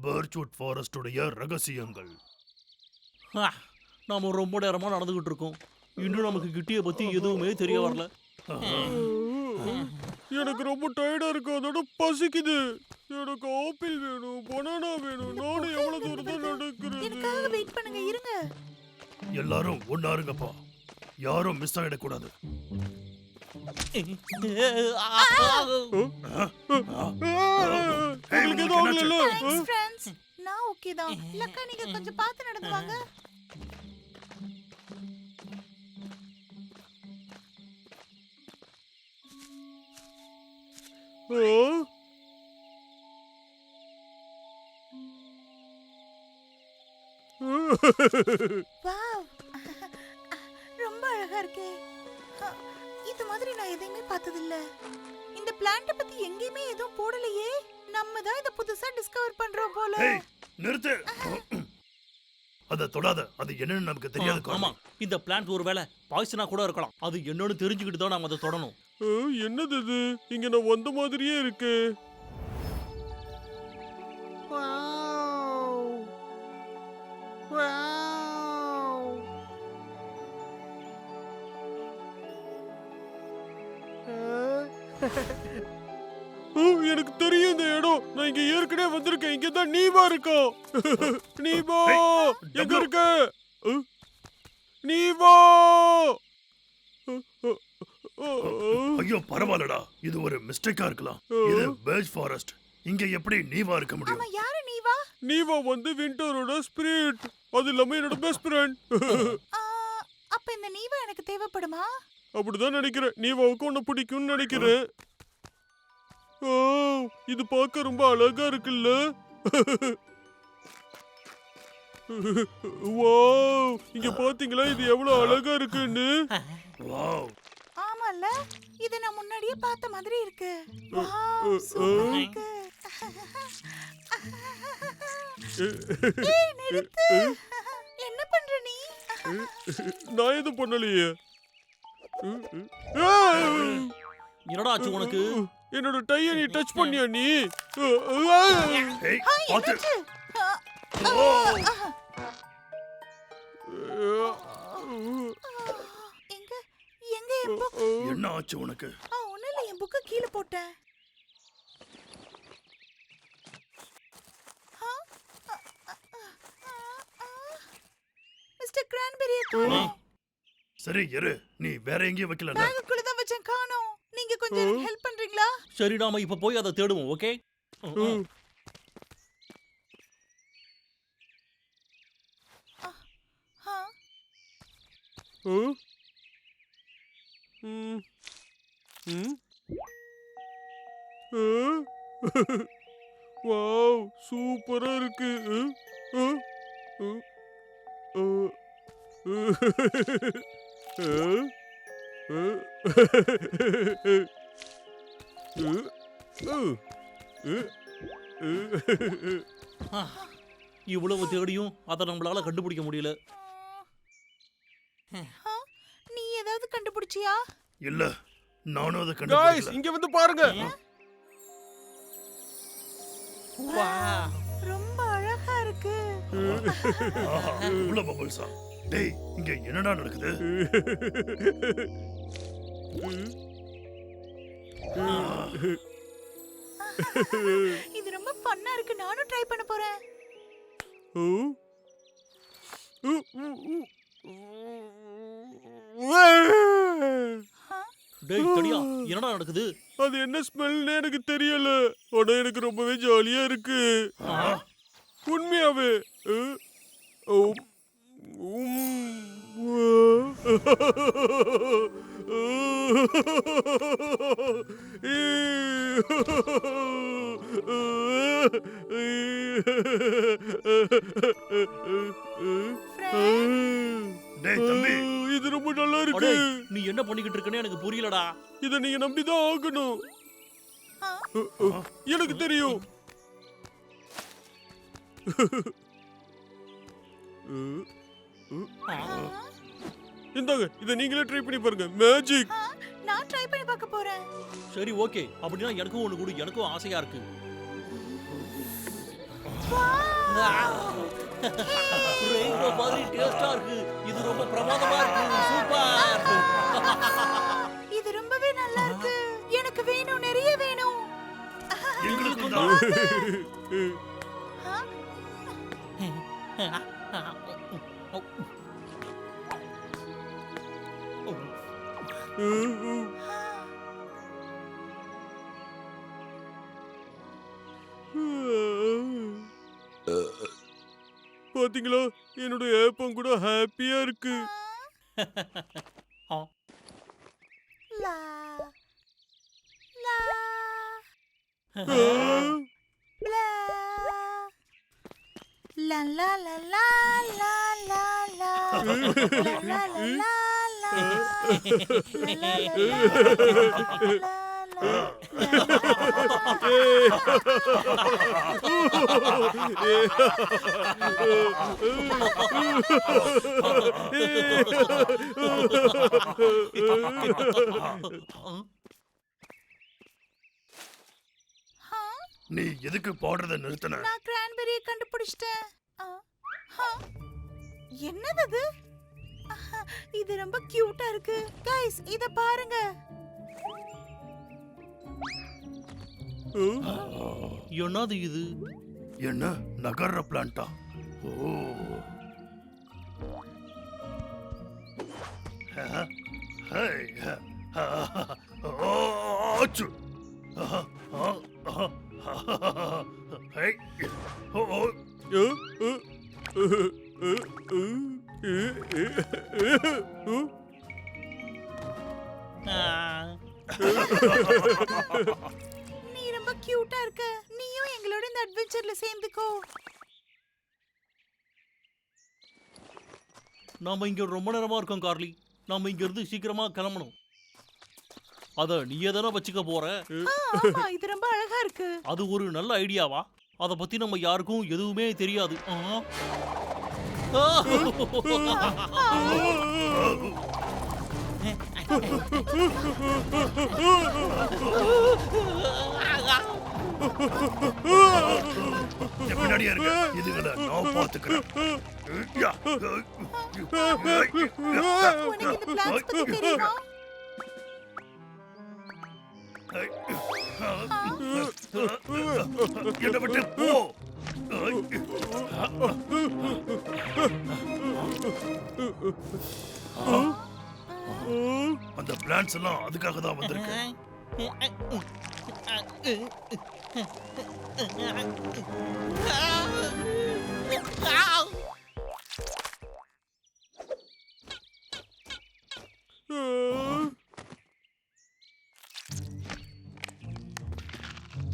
பர்ச்வுட் ஃபாரஸ்டுடைய ரகசியங்கள். நாம ரொம்ப நேரமா நடந்துகிட்டு இருக்கோம். இன்னும் நமக்கு கிட்டிய பத்தி எதுவுமே தெரிய வரல. எனக்கு ரொம்ப டயர்டா இருக்கு, அதோட பசிக்குது. எனக்கு ஆப்பிள் வேணும், பனானா வேணும். நானும் எவ்வளவு தூரம் தான் நடக்கிறது? எனக்காக வெயிட் பண்ணுங்க, இருங்க. எல்லாரும் ஒண்ணா இருங்கப்பா, யாரும் மிஸ் ஆயிடக்கூடாது. உங்களுக்கு எதுவும் ஆகல? Thanks, friends. நான் ஓகே தான். லக்கா, நீங்க கொஞ்சம் பார்த்து நடந்து வாங்க. வாவ், ரொம்ப அழகா இருக்கே. இது மாதிரி நான் எதையுமே பார்த்ததில்ல. இந்த பிளான்ட் பத்தி எங்கேயுமே எதுவும் போடலையே. நம்ம தான் இத புதுசா டிஸ்கவர் பண்றோம் போல. ஏய், நிறுத்து. அத தொடாத, அது என்னன்னு நமக்கு தெரியாது. ஆமா, இந்த பிளான்ட் ஒருவேளை பாய்சனா கூட இருக்கலாம். அது என்னன்னு தெரிஞ்சுக்கிட்டு தான் நாம அதை தொடணும். என்னது இது? இங்க நான் வந்த மாதிரியே இருக்கு. எனக்கு தெரியும் இந்த இடம். நான் இங்க ஏற்கனவே வந்திருக்கேன். இங்க தான் நீவா இருக்கோம். நீவா எங்க இருக்க? நீவா! ஐயோ பரவாயில்லடா, இது ஒரு மிஸ்டேக்கா இருக்கலாம். இது பர்ச் ஃபாரஸ்ட், இங்க எப்படி நீவா இருக்க ஆமா, முடியும்? யாரு நீவா? நீவா வந்து விண்டரோட ஸ்பிரிட். அது இல்லாம என்னோட பெஸ்ட் ஃப்ரெண்ட். அப்ப இந்த நீவா எனக்கு தேவைப்படுமா? அப்படிதான் நினைக்கிறேன். நீவாவுக்கு உன்னை பிடிக்கும்னு நினைக்கிறேன். ஓ, இது பார்க்க ரொம்ப அழகா இருக்குல்ல? வாவ், இங்க பாத்தீங்களா இது எவ்வளவு அழகா இருக்குன்னு? வாவ், ஆமால, இத நான் முன்னாடியே பார்த்த மாதிரி இருக்கு. வாவ், சூப்பரா இருக்கு. ஏய், நிறுத்து. என்ன பண்ற நீ? நான் எதுவும் பண்ணலையே. என்னடா ஆச்சு உனக்கு? என்னோட டைய நீ டச் பண்ணியா நீ? ஏய் பாத்து. என்னாச்சு? எங்க எங்க என் book? என்ன ஆச்சு உனக்கு? ஒண்ணும் இல்ல, என் புக்க கீழே போட்டேன். மிஸ்டர் கிரான்பெரியை காணோம். சரி இரு, நீ வேற எங்கேயும் வைக்கல. பேக்குக்குள்ள தான் வச்சேன், காணோம். நீங்க கொஞ்சம் ஹெல்ப் பண்றீங்களா? சரி, நாம இப்ப போய் அதை தேடுவோம். ஓகே? வாவ், சூப்பரா இருக்கு. இவ்வளவு தேடியும் அதை நம்மளால கண்டுபிடிக்க முடியல. நீ ஏதாவது கண்டுபிடிச்சியா? இல்ல, நானும் அதை गाइस, கண்டுபிடிக்கல. இங்க வந்து பாருங்க. ரொம்ப அழகா இருக்கு. ஆஹா, உள்ள பபிள்ஸா. டேய், இங்க என்னடா நடக்குது? இது ரொம்ப ஃபன்னா இருக்கு. நானும் ட்ரை பண்ண போறேன். டேய் தடியா, என்னடா நடக்குது? அது என்ன ஸ்மெல்னே எனக்கு தெரியல. ஆனா எனக்கு ரொம்பவே ஜாலியா இருக்கு. உண்மையாவே. டேய் தம்பி, இது ரொம்ப நல்லா இருக்கு. அடே, நீ என்ன பண்ணிக்கிட்டு இருக்கன்னு எனக்கு புரியலடா. இத நீங்க நம்பிதான் ஆகணும். எனக்கு தெரியும். இந்தாங்க, இத நீங்களே ட்ரை பண்ணி பாருங்க. மேஜிக். நான் ட்ரை பண்ணி பார்க்க போறேன். சரி ஓகே, அப்படின்னா எனக்கும் ஒண்ணு கூட, எனக்கும் ஆசையா இருக்கு. வாவ், ரெயின்போ மாதிரி டேஸ்டா இருக்கு. இது ரொம்ப பிரமாதமா இருக்கு. சூப்பர். இது ரொம்பவே நல்லா இருக்கு. எனக்கு வேணும், நிறைய வேணும். எங்களுக்கும் தான். ஆ? பாத்தீங்களா, என்னோட ஏப்பம் கூட ஹாப்பியா இருக்கு. லா லா ஆ, லா லா லா லா லா லா லா லா லா லா லா லா நீ எதுக்கு பாடுறத நிறுத்தின? நான் கிரான்பெரியை கண்டுபிடிச்சிட்டேன். என்னது இது? இது ரொம்ப கியூட்டா இருக்கு. கைஸ், இத பாருங்க. என்னது இது? என்ன நகர்ற பிளான்ட்டா? ஓ, ஹே, ஆச்சு. ஹே, ஓ, ஆ, ஆ, ஆ, ஆ, நீ ரொம்ப கியூட்டா இருக்க. நீயும் எங்களோட இந்த அட்வென்ச்சர்ல சேர்ந்துக்கோ. நாம இங்க ரொம்ப நேரமா இருக்கோம் கார்லி. நாம இங்க இருந்து சீக்கிரமா கிளம்பணும். அத நீயே தானே வச்சுக்க போற. ஆமா, இது ரொம்ப அழகா இருக்கு. அது ஒரு நல்ல ஐடியாவா? அத பத்தி நம்ம யாருக்கும் எதுவுமே தெரியாது. பின்னாடியா இருக்க. இதுகளை நான் பாத்துக்கிறேன். உனக்கு இந்த பிளான்ஸ் பத்தி தெரியுமா? என்ன விட்டு போ. அந்த பிளான்ஸ் எல்லாம் அதுக்காக தான் வந்திருக்கு.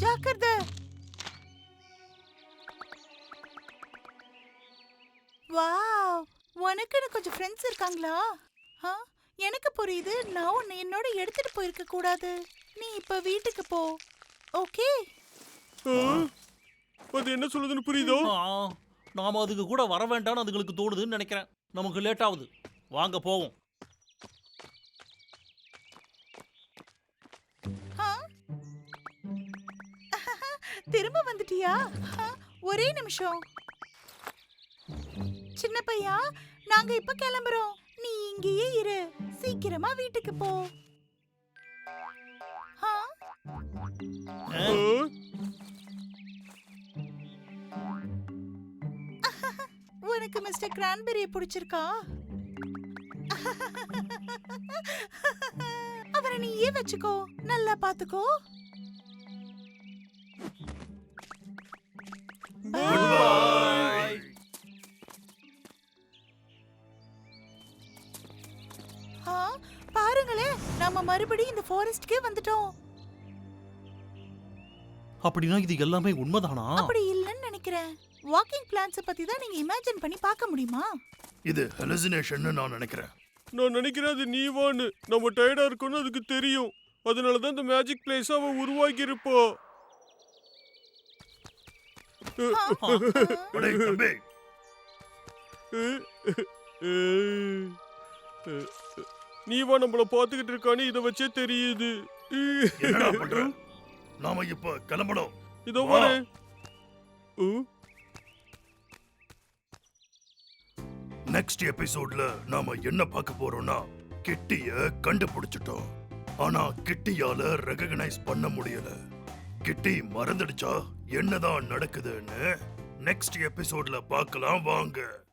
ஜாக்கிரதை. வாவ், உனக்குன்னு கொஞ்சம் ஃப்ரெண்ட்ஸ் இருக்காங்களா? எனக்கு புரியுது. நான் உன்னை என்னோட எடுத்துட்டு போயிருக்க கூடாது. நீ இப்ப வீட்டுக்கு போ. ஓகே? அது என்ன சொல்லுதுன்னு புரியுதோ? நாம அதுக்கு கூட வர வேண்டாம்னு அதுங்களுக்கு தோணுதுன்னு நினைக்கிறேன். நமக்கு லேட் ஆகுது. வாங்க போவோம். திரும்ப வந்துட்டியா? ஒரே நிமிஷம். சின்ன பையா, நாங்க இப்ப கிளம்புறோம். நீ இங்கேயே இரு. சீக்கிரமா வீட்டுக்கு போ. உனக்கு மிஸ்டர் கிரான்பெரியை பிடிச்சிருக்கா? அவரை நீயே வச்சுக்கோ. நல்லா பாத்துக்கோ. Goodbye. பாருங்களே, நாம மறுபடியும் இந்த ஃபாரஸ்ட்க்கே வந்துட்டோம். அப்படின்னா இது எல்லாமே உண்மைதானா? அப்படி இல்லன்னு நினைக்கிறேன். வாக்கிங் பிளான்ஸ் பத்தி தான் நீங்க இமேஜின் பண்ணி பார்க்க முடியுமா? இது ஹெலுசினேஷன் நான் நினைக்கிறேன். நான் நினைக்கிறேன் அது நீவான்னு. நம்ம டயர்டா இருக்கோம்னு அதுக்கு தெரியும். அதனால தான் இந்த மேஜிக் பிளேஸ் அவ உருவாக்கி இருப்பா. அடே தம்பி, நீவா நம்மள பாத்துக்கிட்டு இருக்கான்னு இத வச்சே தெரியுது. என்னடா பண்ற? நாம இப்ப கிளம்பணும். இதோ வரேன். நெக்ஸ்ட் எபிசோட்ல நாம என்ன பார்க்க போறோம்னா கிட்டிய கண்டுபிடிச்சிட்டோம். ஆனா கிட்டியால ரெகக்னைஸ் பண்ண முடியல. கிட்டி மறந்துடுச்சா என்னதான் நடக்குதுன்னு நெக்ஸ்ட் எபிசோட்ல பார்க்கலாம் வாங்க.